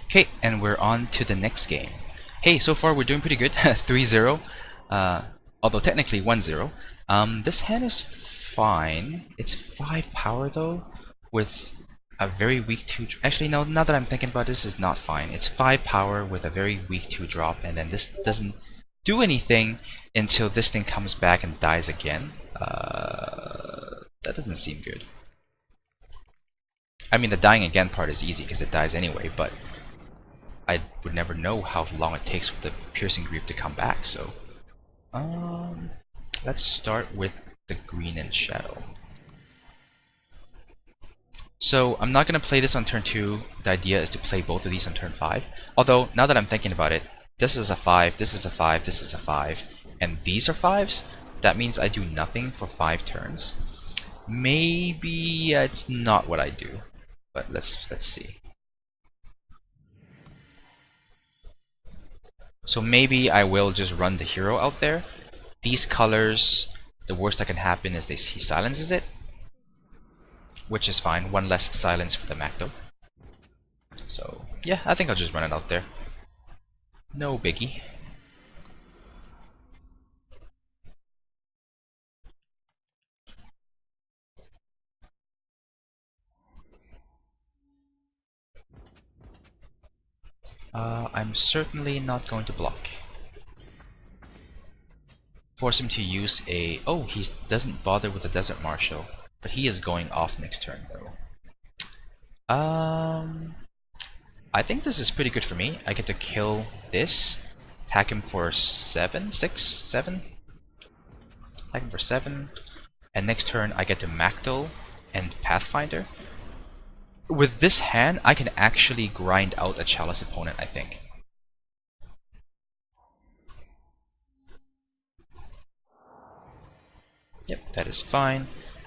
Okay, and we're on to the next game. Hey, so far we're doing pretty good. 3-0. Although technically 1-0. This hand is fine. It's 5 power though, with a very weak 2. Actually, no, now that I'm thinking about this, is not fine. It's 5 power with a very weak 2 drop, and then this doesn't do anything until this thing comes back and dies again. That doesn't seem good. I mean, the dying again part is easy because it dies anyway, but I would never know how long it takes for the piercing greave to come back, so let's start with the green and shadow. So I'm not going to play this on turn 2. The idea is to play both of these on turn 5. Although, now that I'm thinking about it, this is a 5, this is a 5, this is a 5, and these are 5s. That means I do nothing for 5 turns. Maybe it's not what I do, but let's see. So maybe I will just run the hero out there. These colors, the worst that can happen is he silences it, which is fine. One less silence for the Macto. So yeah, I think I'll just run it out there. No biggie. I'm certainly not going to block. Force him to use a... Oh, he doesn't bother with the Desert Marshal, but he is going off next turn though. I think this is pretty good for me. I get to kill this, attack him for 7, 6, 7. Attack him for 7, and next turn I get to Macto and Pathfinder. With this hand, I can actually grind out a Chalice opponent, I think. Yep, that is fine.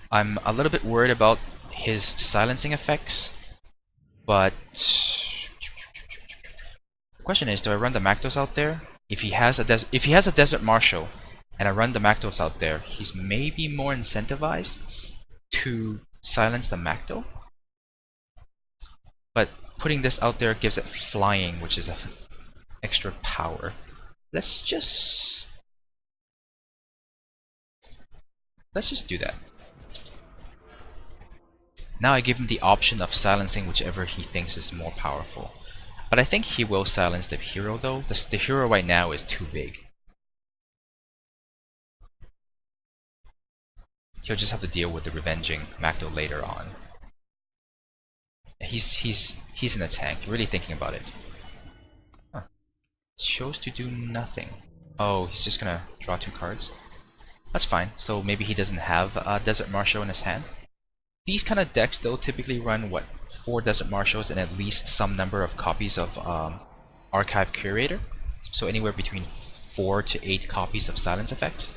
I'm a little bit worried about his silencing effects, but the question is, do I run the Mactos out there? If he has a Desert Marshal and I run the Mactos out there, he's maybe more incentivized to silence the Macto. But putting this out there gives it flying, which is extra power. Let's just do that. Now I give him the option of silencing whichever he thinks is more powerful. But I think he will silence the hero though. The hero right now is too big. He'll just have to deal with the revenging Macto later on. He's in a tank, really thinking about it. Huh. Chose to do nothing. Oh, he's just gonna draw 2 cards. That's fine. So maybe he doesn't have a Desert Marshal in his hand. These kind of decks though typically run what, 4 Desert Marshals and at least some number of copies of Archive Curator. So anywhere between 4 to 8 copies of silence effects.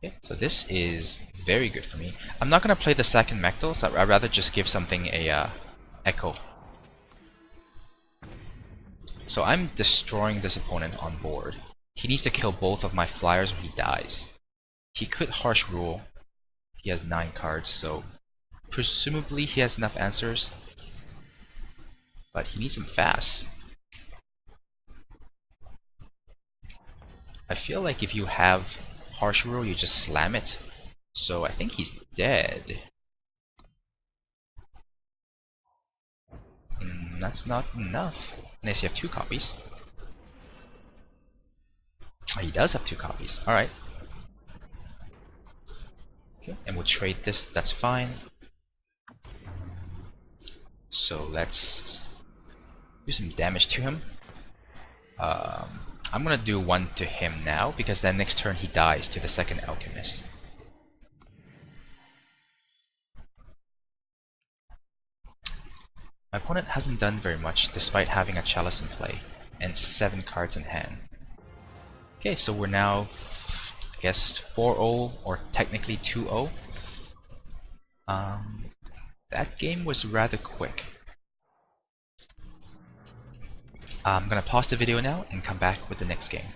Okay, so this is very good for me. I'm not going to play the second Macto, so I'd rather just give something a Echo. So I'm destroying this opponent on board. He needs to kill both of my flyers or he dies. He could Harsh Rule. He has 9 cards, so presumably he has enough answers. But he needs them fast. I feel like if you have Harsh Rule, you just slam it. So I think he's dead. That's not enough. Unless you have 2 copies. Oh, he does have 2 copies. Alright. Okay, and we'll trade this. That's fine. So let's do some damage to him. I'm gonna do 1 to him now, because then next turn he dies to the second Alchemist. My opponent hasn't done very much despite having a Chalice in play and 7 cards in hand. Okay, so we're now, I guess, 4-0 or technically 2-0. That game was rather quick. I'm gonna pause the video now and come back with the next game.